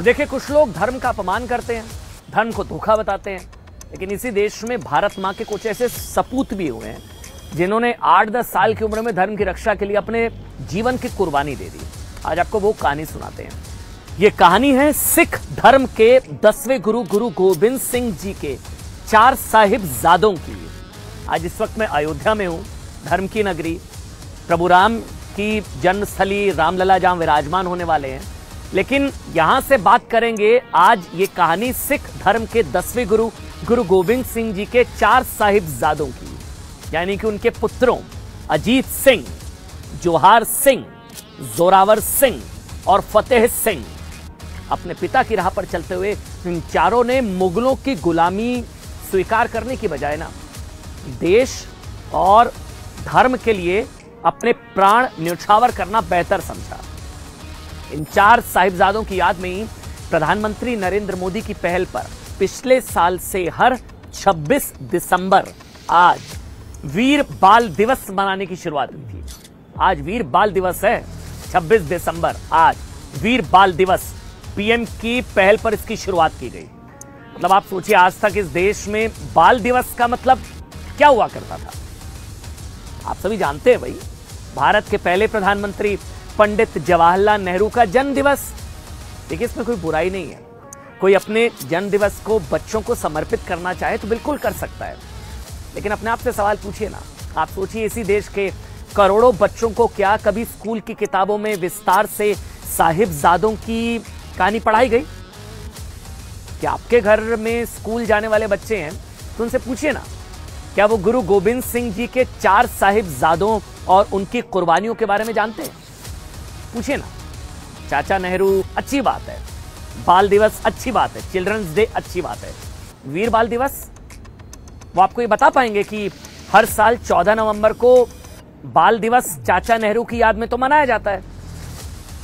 अब देखिए, कुछ लोग धर्म का अपमान करते हैं, धर्म को धोखा बताते हैं, लेकिन इसी देश में भारत मां के कुछ ऐसे सपूत भी हुए हैं जिन्होंने 8-10 साल की उम्र में धर्म की रक्षा के लिए अपने जीवन की कुर्बानी दे दी। आज आपको वो कहानी सुनाते हैं। ये कहानी है सिख धर्म के 10वें गुरु गुरु गोबिंद सिंह जी के 4 साहिबजादों की। आज इस वक्त मैं अयोध्या में हूं, धर्म की नगरी, प्रभु राम की जन्मस्थली रामलला जहां विराजमान होने वाले हैं। लेकिन यहां से बात करेंगे आज ये कहानी सिख धर्म के 10वें गुरु गुरु गोबिंद सिंह जी के 4 साहिबजादों की, यानी कि उनके पुत्रों अजीत सिंह, जोहार सिंह, जोरावर सिंह और फतेह सिंह। अपने पिता की राह पर चलते हुए इन चारों ने मुगलों की गुलामी स्वीकार करने की बजाय ना देश और धर्म के लिए अपने प्राण न्यौछावर करना बेहतर समझा। इन 4 साहिबजादों की याद में ही प्रधानमंत्री नरेंद्र मोदी की पहल पर पिछले साल से हर 26 दिसंबर आज वीर बाल दिवस मनाने की शुरुआत हुई थी। आज वीर बाल दिवस है, 26 दिसंबर आज वीर बाल दिवस। पीएम की पहल पर इसकी शुरुआत की गई। मतलब आप सोचिए, आज तक इस देश में बाल दिवस का मतलब क्या हुआ करता था? आप सभी जानते हैं भाई, भारत के पहले प्रधानमंत्री पंडित जवाहरलाल नेहरू का जन्म दिवस। देखिए, इसमें कोई बुराई नहीं है। कोई अपने जन्म दिवस को बच्चों को समर्पित करना चाहे तो बिल्कुल कर सकता है, लेकिन अपने आप से सवाल पूछिए ना। आप सोचिए, इसी देश के करोड़ों बच्चों को क्या कभी स्कूल की किताबों में विस्तार से साहिबजादों की कहानी पढ़ाई गई? क्या आपके घर में स्कूल जाने वाले बच्चे हैं तो उनसे पूछिए ना, क्या वो गुरु गोबिंद सिंह जी के 4 साहिबजादों और उनकी कुर्बानियों के बारे में जानते हैं? पूछिए ना। चाचा नेहरू अच्छी बात है, बाल दिवस अच्छी बात है, चिल्ड्रंस डे अच्छी बात है, वीर बाल दिवस वो आपको ये बता पाएंगे कि हर साल 14 नवंबर को बाल दिवस चाचा नेहरू की याद में तो मनाया जाता है,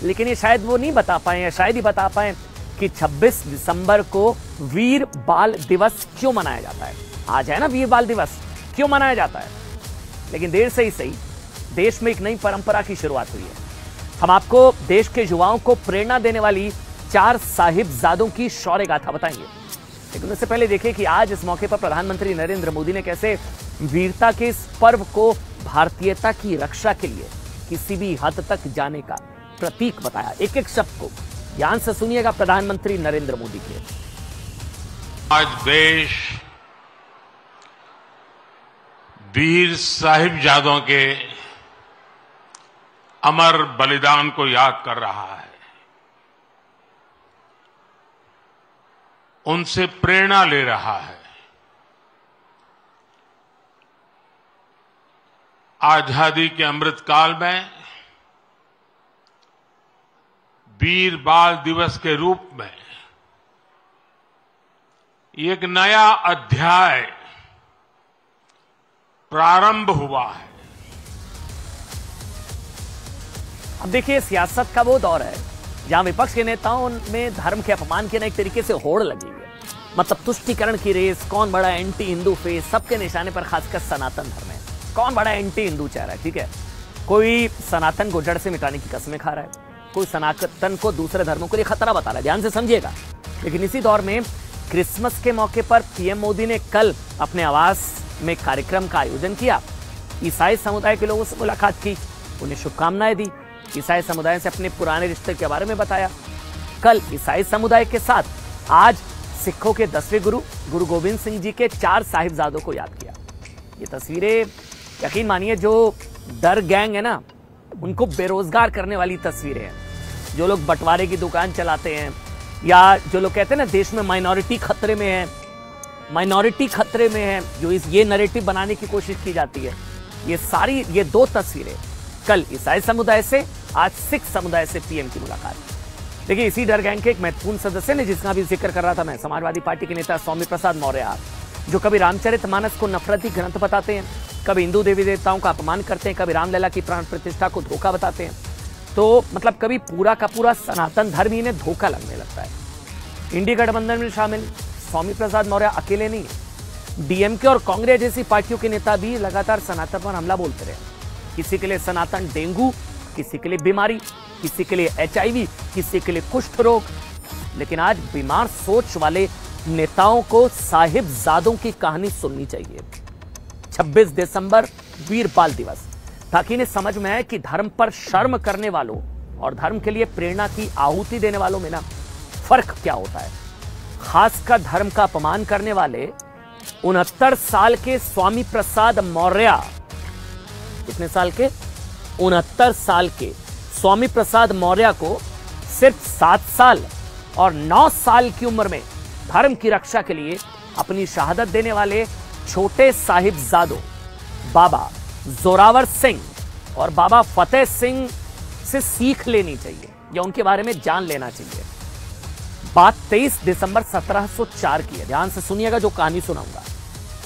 लेकिन ये शायद वो नहीं बता पाए, या शायद ही बता पाए कि 26 दिसंबर को वीर बाल दिवस क्यों मनाया जाता है। आज है ना वीर बाल दिवस, क्यों मनाया जाता है? लेकिन देर से ही सही, देश में एक नई परंपरा की शुरुआत हुई है। हम आपको देश के युवाओं को प्रेरणा देने वाली 4 साहिबजादों की शौर्य गाथा बताएंगे। लेकिन उससे पहले देखिए कि आज इस मौके पर प्रधानमंत्री नरेंद्र मोदी ने कैसे वीरता के इस पर्व को भारतीयता की रक्षा के लिए किसी भी हद तक जाने का प्रतीक बताया। एक एक शब्द को ध्यान से सुनिएगा प्रधानमंत्री नरेंद्र मोदी के। आज देश वीर साहिबजादों के अमर बलिदान को याद कर रहा है, उनसे प्रेरणा ले रहा है। आजादी के अमृत काल में वीर बाल दिवस के रूप में एक नया अध्याय प्रारंभ हुआ है। अब देखिए, सियासत का वो दौर है जहां विपक्ष के नेताओं में धर्म के अपमान की एक तरीके से होड़ लगी है। मतलब तुष्टीकरण की रेस, कौन बड़ा एंटी हिंदू फेस, सबके निशाने पर खासकर सनातन धर्म है। कौन बड़ा एंटी हिंदू चेहरा है, ठीक है? कोई सनातन को जड़ से मिटाने की कसमें खा रहा है, कोई सनातन को दूसरे धर्मों के लिए खतरा बता रहा है। ध्यान से समझिएगा। लेकिन इसी दौर में क्रिसमस के मौके पर पीएम मोदी ने कल अपने आवास में कार्यक्रम का आयोजन किया। ईसाई समुदाय के लोगों से मुलाकात की, उन्हें शुभकामनाएं दी, ईसाई समुदाय से अपने पुराने रिश्ते के बारे में बताया। कल ईसाई समुदाय के साथ आज सिखों के 10वें गुरु गुरु गोबिंद सिंह जी के 4 साहिबजादों को याद किया। ये तस्वीरें यकीन मानिए, जो डर गैंग है ना, उनको बेरोजगार करने वाली तस्वीरें हैं। जो लोग बंटवारे की दुकान चलाते हैं, या जो लोग कहते हैं ना देश में माइनॉरिटी खतरे में है, माइनॉरिटी खतरे में है, जो ये नैरेटिव बनाने की कोशिश की जाती है, ये 2 तस्वीरें, कल ईसाई समुदाय से, आज सिख समुदाय से पीएम की मुलाकात। देखिए, इसी डर गैंग के एक महत्वपूर्ण सदस्य ने, जिसका भी जिक्र कर रहा था मैं, समाजवादी पार्टी के नेता स्वामी प्रसाद मौर्य, जो कभी रामचरितमानस को नफरती ग्रंथ बताते हैं, कभी हिंदू देवी देवताओं का अपमान करते हैं, कभी रामलला की प्राण प्रतिष्ठा को धोखा बताते हैं। तो मतलब कभी पूरा का पूरा सनातन धर्म ही इन्हें धोखा लगने लगता है। इंडिया गठबंधन में शामिल स्वामी प्रसाद मौर्य अकेले नहीं है। डीएमके और कांग्रेस जैसी पार्टियों के नेता भी लगातार सनातन पर हमला बोलते रहे। किसी के लिए सनातन डेंगू, किसी के लिए बीमारी, किसी के लिए HIV, किसी के लिए कुष्ठ रोग। लेकिन आज बीमार सोच वाले नेताओं को साहिबजादों की कहानी सुननी चाहिए। 26 दिसंबर वीरपाल दिवस, ताकि इन्हें समझ में आए कि धर्म पर शर्म करने वालों और धर्म के लिए प्रेरणा की आहुति देने वालों में ना फर्क क्या होता है। खासकर धर्म का अपमान करने वाले 69 साल के स्वामी प्रसाद मौर्य, कितने साल के? 69 साल के स्वामी प्रसाद मौर्य को सिर्फ 7 साल और 9 साल की उम्र में धर्म की रक्षा के लिए अपनी शहादत देने वाले छोटे साहिबजादों बाबा जोरावर सिंह और बाबा फतेह सिंह से सीख लेनी चाहिए या उनके बारे में जान लेना चाहिए। बात 23 दिसंबर 1704 की है, ध्यान से सुनिएगा जो कहानी सुनाऊंगा।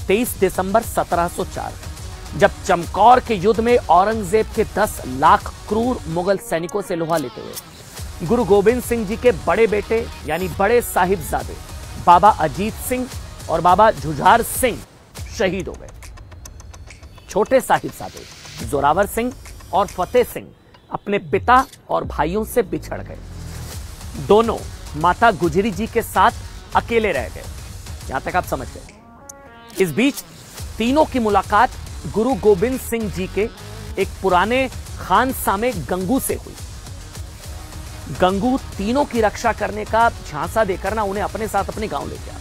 23 दिसंबर 1704, जब चमकौर के युद्ध में औरंगजेब के 10 लाख क्रूर मुगल सैनिकों से लोहा लेते हुए गुरु गोविंद सिंह जी के बड़े बेटे यानी बड़े साहिबजादे बाबा अजीत सिंह और बाबा जुझार सिंह शहीद हो गए। छोटे साहिबजादे जोरावर सिंह और फतेह सिंह अपने पिता और भाइयों से बिछड़ गए। दोनों माता गुजरी जी के साथ अकेले रह गए। यहां तक आप समझ गए। इस बीच तीनों की मुलाकात गुरु गोविंद सिंह जी के एक पुराने खानसामे गंगू से हुई। गंगू तीनों की रक्षा करने का झांसा देकर ना उन्हें अपने साथ अपने गांव ले गया।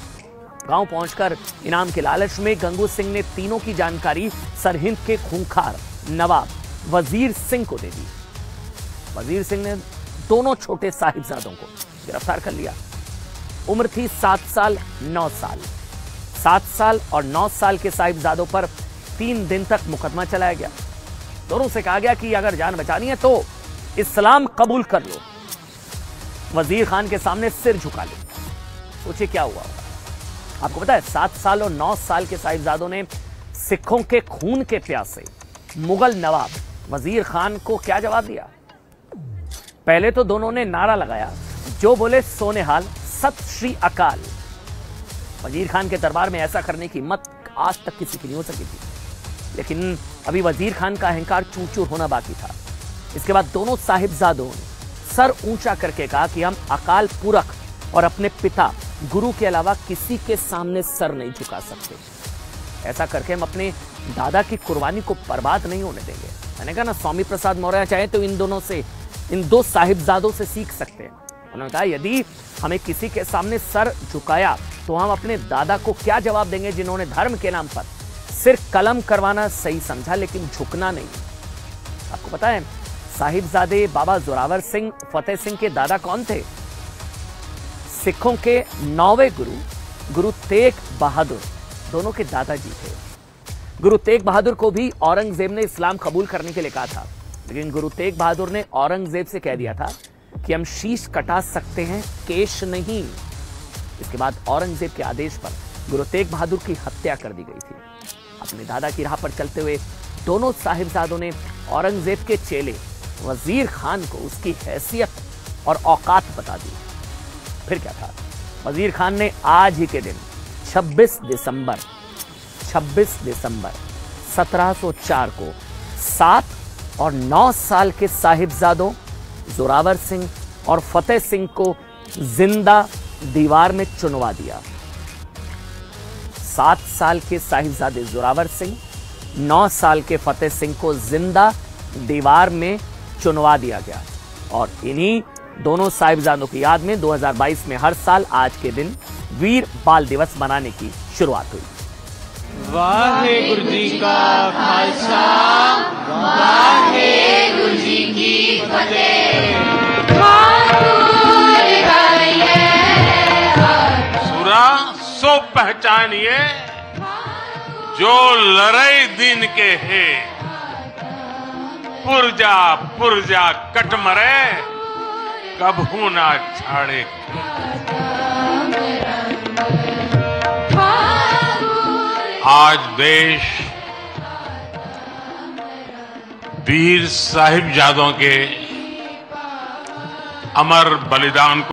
गांव पहुंचकर इनाम के लालच में गंगू सिंह ने तीनों की जानकारी सरहिंद के खूंखार नवाब वजीर सिंह को दे दी। वजीर सिंह ने दोनों छोटे साहिबजादों को गिरफ्तार कर लिया। उम्र थी 7 साल 9 साल। 7 साल और 9 साल के साहिबजादों पर 3 दिन तक मुकदमा चलाया गया। दोनों से कहा गया कि अगर जान बचानी है तो इस्लाम कबूल कर लो, वजीर खान के सामने सिर झुका लो। सोचिए क्या हुआ होगा। आपको पता है 7 साल और 9 साल के साहिबजादों ने सिखों के खून के प्यासे मुगल नवाब वजीर खान को क्या जवाब दिया? पहले तो दोनों ने नारा लगाया, जो बोले सोनेहाल, सत श्री अकाल। वजीर खान के दरबार में ऐसा करने की हिम्मत आज तक किसी की नहीं हो सकी थी, लेकिन अभी वजीर खान का अहंकार चूर चूर होना बाकी था। इसके बाद दोनों साहिबजादों ने सर ऊंचा करके कहा कि हम अकाल पुरख और अपने पिता गुरु के अलावा किसी के सामने सर नहीं झुका सकते। ऐसा करके हम अपने दादा की कुर्बानी को बर्बाद नहीं होने देंगे। मैंने कहा ना, स्वामी प्रसाद मौर्य चाहे तो इन दो साहिबजादों से सीख सकते हैं। उन्होंने कहा यदि हमें किसी के सामने सर झुकाया तो हम अपने दादा को क्या जवाब देंगे, जिन्होंने धर्म के नाम पर सिर्फ कलम करवाना सही समझा लेकिन झुकना नहीं। आपको पता है साहिबजादे बाबा जोरावर सिंह फतेह सिंह के दादा कौन थे? सिखों के 9वें गुरु तेग बहादुर दोनों के दादाजी थे। गुरु तेग बहादुर को भी औरंगजेब ने इस्लाम कबूल करने के लिए कहा था, लेकिन गुरु तेग बहादुर ने औरंगजेब से कह दिया था कि हम शीश कटा सकते हैं, केश नहीं। इसके बाद औरंगजेब के आदेश पर गुरु तेग बहादुर की हत्या कर दी गई थी। अपने दादा की राह पर चलते हुए दोनों साहिबजादों ने औरंगजेब के चेले वजीर खान को उसकी हैसियत और औकात बता दी। फिर क्या था, वजीर खान ने आज ही के दिन 26 दिसंबर 1704 को 7 और 9 साल के साहिबजादों जोरावर सिंह और फतेह सिंह को जिंदा दीवार में चुनवा दिया। 7 साल के साहिबजादे जोरावर सिंह, 9 साल के फतेह सिंह को जिंदा दीवार में चुनवा दिया गया। और इन्हीं दोनों साहिबजादों की याद में 2022 में हर साल आज के दिन वीर बाल दिवस मनाने की शुरुआत हुई। वाहेगुरु जी का खालसा, वाहेगुरु जी की फतेह। सुरा सो पहचानिए जो लड़ाई दिन के है, पुरजा पुरजा कट मरे कबहू ना छाड़े। आज देश वीर साहिबजादों के अमर बलिदान को